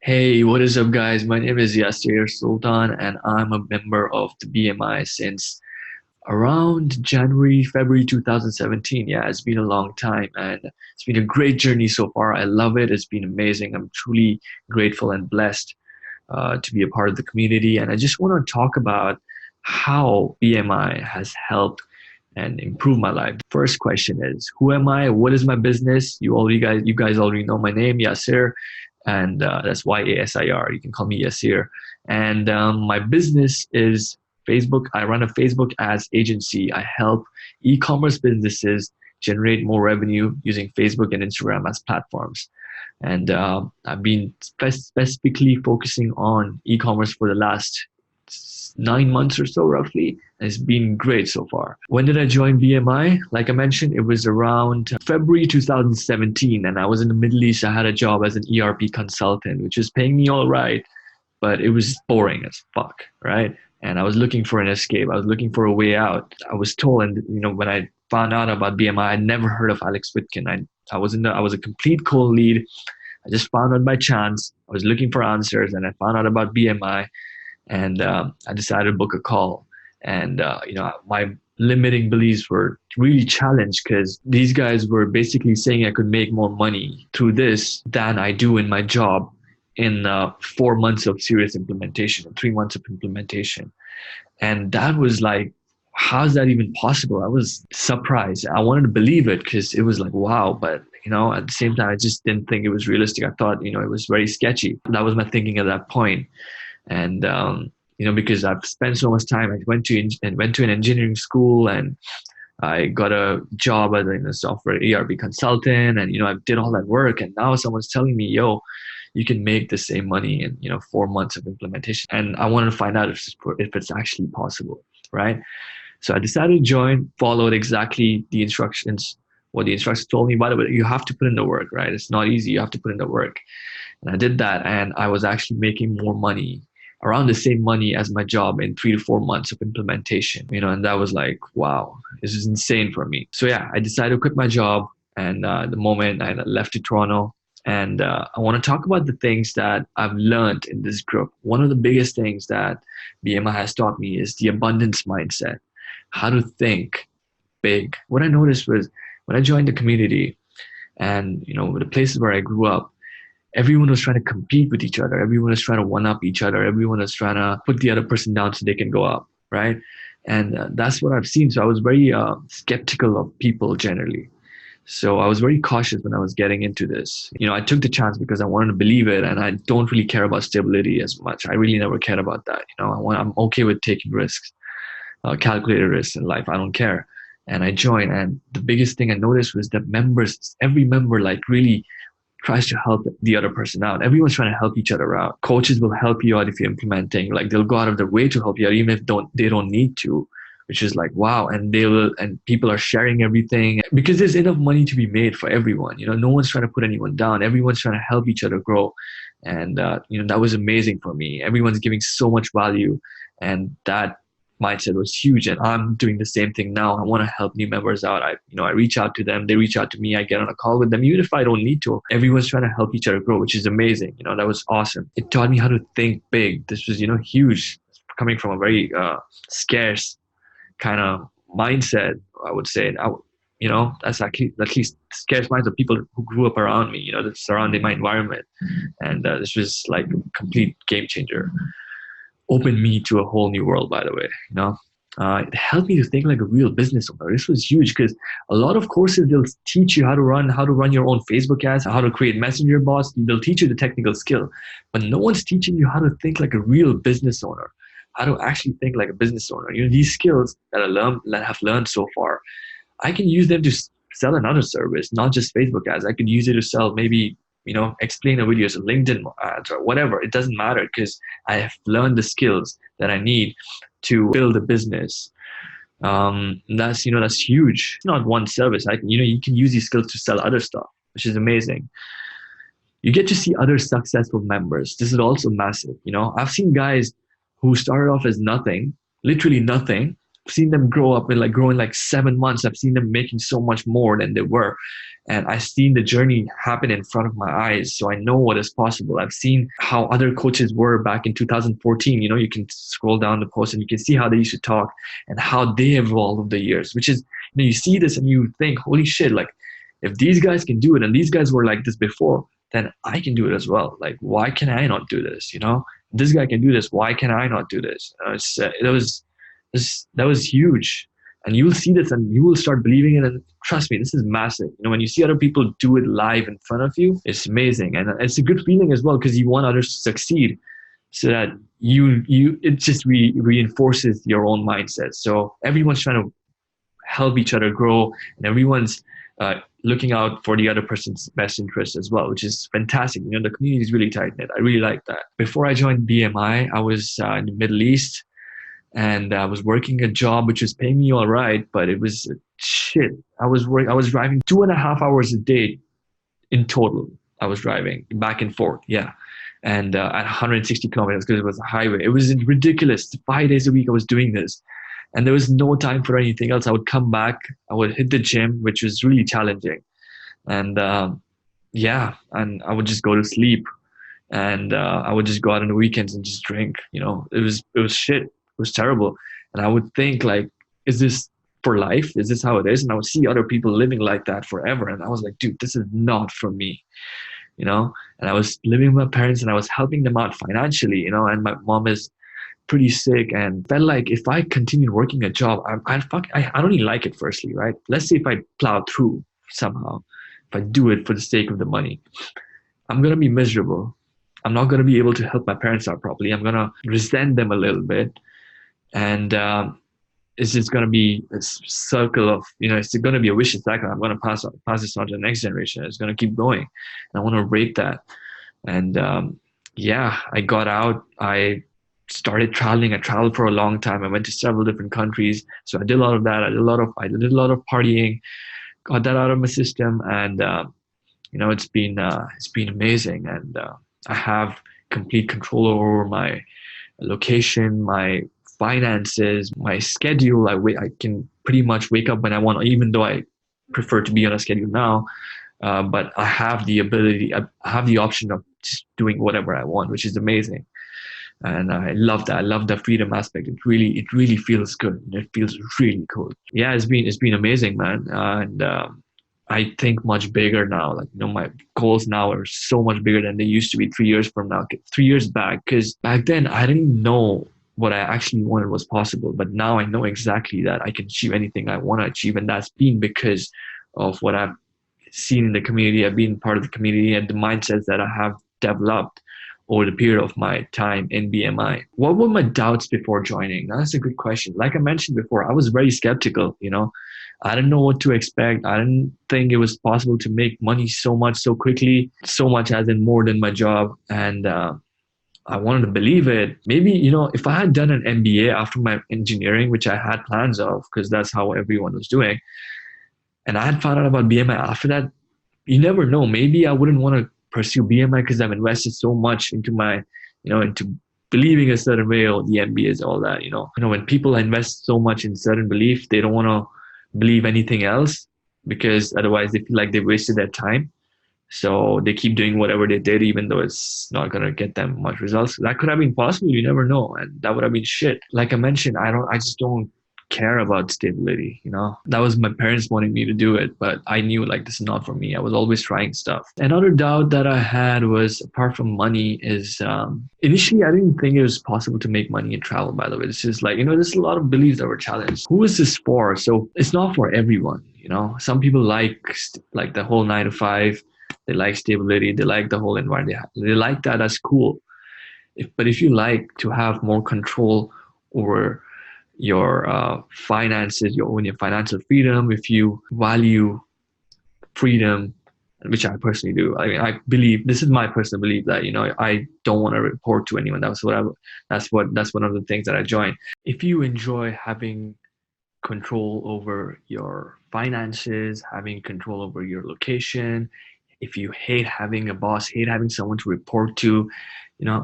Hey, what is up, guys? My name is Yasir Sultan, and I'm a member of the BMI since around January, February 2017. Yeah, it's been a long time, and it's been a great journey so far. I love it. It's been amazing. I'm truly grateful and blessed to be a part of the community. And I just want to talk about how BMI has helped and improved my life. First question is, who am I? What is my business? You guys already know my name, Yasir, and that's Yasir. You can call me Yasir. And my business is Facebook. I run a Facebook ads agency. I help e-commerce businesses generate more revenue using Facebook and Instagram as platforms. And I've been specifically focusing on e-commerce for the last 9 months or so, roughly. And it's been great so far. When did I join BMI? Like I mentioned, it was around February 2017, and I was in the Middle East. I had a job as an ERP consultant, which was paying me all right, but it was boring as fuck, right? And I was looking for an escape. I was looking for a way out. I was told, and when I found out about BMI, I'd never heard of Alex Vitkin. I was a complete cold lead. I just found out by chance. I was looking for answers, and I found out about BMI, and I decided to book a call. And my limiting beliefs were really challenged because these guys were basically saying I could make more money through this than I do in my job in 4 months of serious implementation, 3 months of implementation. And that was like, how's that even possible? I was surprised. I wanted to believe it because it was like, wow. But, at the same time, I just didn't think it was realistic. I thought, it was very sketchy. That was my thinking at that point. And, because I've spent so much time, I went to an engineering school, and I got a job as a software ERP consultant, and I did all that work, and now someone's telling me, yo, you can make the same money in 4 months of implementation. And I wanted to find out if it's actually possible, right? So I decided to join, followed exactly what the instructions told me. By the way, you have to put in the work, right? It's not easy. You have to put in the work. And I did that, and I was actually making more money, around the same money as my job in 3 to 4 months of implementation, and that was like, wow, this is insane for me. So yeah, I decided to quit my job, and the moment I left to Toronto, and I want to talk about the things that I've learned in this group. One of the biggest things that BMI has taught me is the abundance mindset, how to think big. What I noticed was when I joined the community and, the places where I grew up, everyone was trying to compete with each other. Everyone was trying to one-up each other. Everyone was trying to put the other person down so they can go up, right? And that's what I've seen. So I was very skeptical of people generally. So I was very cautious when I was getting into this. I took the chance because I wanted to believe it, and I don't really care about stability as much. I really never cared about that. I'm okay with taking risks, calculated risks in life. I don't care. And I joined, and the biggest thing I noticed was that every member really tries to help the other person out. Everyone's trying to help each other out. Coaches will help you out if you're implementing. Like, they'll go out of their way to help you out, even if they don't need to, which is like, wow. And people are sharing everything because there's enough money to be made for everyone. No one's trying to put anyone down. Everyone's trying to help each other grow. And, that was amazing for me. Everyone's giving so much value, and that mindset was huge. And I'm doing the same thing now. I want to help new members out. I reach out to them. They reach out to me. I get on a call with them, even if I don't need to. Everyone's trying to help each other grow, which is amazing. That was awesome. It taught me how to think big. This was, huge, coming from a very scarce kind of mindset, I would say. That's actually at least scarce minds of people who grew up around me, that surrounded my environment. And this was like a complete game changer. Opened me to a whole new world, by the way. It helped me to think like a real business owner. This was huge because a lot of courses, they'll teach you how to run your own Facebook ads, how to create messenger bots. They'll teach you the technical skill, but no one's teaching you how to think like a real business owner, how to actually think like a business owner. These skills that I have learned so far, I can use them to sell another service, not just Facebook ads. I could use it to sell maybe explain a videos, LinkedIn ads, or whatever. It doesn't matter because I have learned the skills that I need to build a business. That's huge. It's not one service. You can use these skills to sell other stuff, which is amazing. You get to see other successful members. This is also massive. I've seen guys who started off as nothing, literally nothing, seen them grow up and like grow in like 7 months. I've seen them making so much more than they were. And I've seen the journey happen in front of my eyes. So I know what is possible. I've seen how other coaches were back in 2014. You can scroll down the post and you can see how they used to talk and how they evolved over the years, which is, you see this and you think, holy shit, like if these guys can do it and these guys were like this before, then I can do it as well. Like, why can I not do this? This guy can do this. Why can I not do this? That was huge. And you'll see this and you will start believing it. And trust me, this is massive. When you see other people do it live in front of you, it's amazing. And it's a good feeling as well because you want others to succeed so that it just reinforces your own mindset. So everyone's trying to help each other grow and everyone's looking out for the other person's best interest as well, which is fantastic. The community is really tight knit. I really like that. Before I joined BMI, I was in the Middle East. And I was working a job which was paying me all right, but it was shit. I was driving 2.5 hours a day in total. I was driving back and forth, yeah, and at 160 kilometers because it was a highway. It was ridiculous. 5 days a week I was doing this, and there was no time for anything else. I would come back, I would hit the gym, which was really challenging, and yeah, and I would just go to sleep, and I would just go out on the weekends and just drink. It was shit. It was terrible. And I would think like, is this for life? Is this how it is? And I would see other people living like that forever. And I was like, dude, this is not for me, and I was living with my parents and I was helping them out financially, and my mom is pretty sick and felt like if I continued working a job, I don't even like it firstly, right? Let's say if I plow through somehow, if I do it for the sake of the money, I'm going to be miserable. I'm not going to be able to help my parents out properly. I'm going to resent them a little bit. And it's just going to be a circle of, it's going to be a vicious cycle. I'm going to pass this on to the next generation. It's going to keep going. And I want to break that. And yeah, I got out. I started traveling. I traveled for a long time. I went to several different countries. So I did a lot of that. I did a lot of partying, got that out of my system. And, it's been amazing. And I have complete control over my location, my finances, my schedule. I can pretty much wake up when I want, even though I prefer to be on a schedule now. But I have the ability, I have the option of just doing whatever I want, which is amazing. And I love that. I love the freedom aspect. It really feels good. It feels really cool. Yeah, it's been amazing, man. And I think much bigger now. Like, my goals now are so much bigger than they used to be 3 years from now, 3 years back. Because back then I didn't know what I actually wanted was possible. But now I know exactly that I can achieve anything I want to achieve. And that's been because of what I've seen in the community. I've been part of the community and the mindsets that I have developed over the period of my time in BMI. What were my doubts before joining? Now, that's a good question. Like I mentioned before, I was very skeptical, I didn't know what to expect. I didn't think it was possible to make money so much, so quickly, so much as in more than my job. And I wanted to believe it. Maybe, if I had done an MBA after my engineering, which I had plans of, because that's how everyone was doing, and I had found out about BMI after that, you never know. Maybe I wouldn't want to pursue BMI because I've invested so much into my, into believing a certain way, or the MBAs, all that, when people invest so much in certain belief, they don't want to believe anything else because otherwise they feel like they wasted their time. So they keep doing whatever they did, even though it's not going to get them much results. That could have been possible. You never know. And that would have been shit. Like I mentioned, I just don't care about stability. That was my parents wanting me to do it, but I knew like this is not for me. I was always trying stuff. Another doubt that I had was, apart from money, is initially I didn't think it was possible to make money and travel, by the way. This is like, there's a lot of beliefs that were challenged. Who is this for? So it's not for everyone. Some people like the whole 9 to 5. They like stability. They like the whole environment. They like that. That's cool. But if you like to have more control over your finances, your financial freedom, if you value freedom, which I personally do. I mean, I believe, this is my personal belief, that I don't want to report to anyone. That's one of the things that I joined. If you enjoy having control over your finances, having control over your location, if you hate having a boss, hate having someone to report to,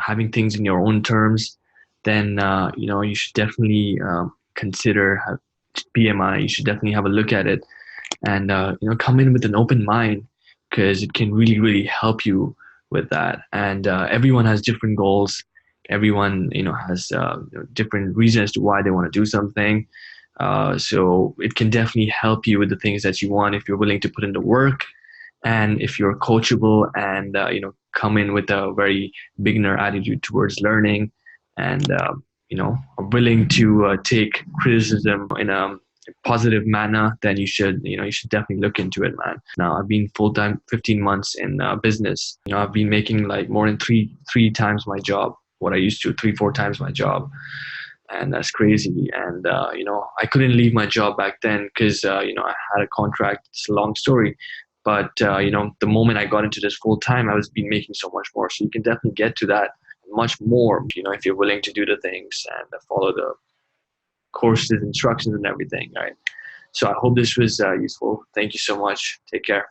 having things in your own terms, then you should definitely consider BMI, you should definitely have a look at it, and come in with an open mind, because it can really help you with that. And everyone has different goals. Everyone has different reasons to why they want to do something. So it can definitely help you with the things that you want if you're willing to put in the work, and if you're coachable, and come in with a very beginner attitude towards learning, and are willing to take criticism in a positive manner, then you should definitely look into it, man. Now I've been full time 15 months in business. I've been making like more than three times my job, what I used to, 4 times my job. And that's crazy. And I couldn't leave my job back then because I had a contract. It's a long story, but the moment I got into this full time, I was been making so much more. So you can definitely get to that much more, if you're willing to do the things and follow the courses, instructions, and everything. Right. So I hope this was useful. Thank you so much. Take care.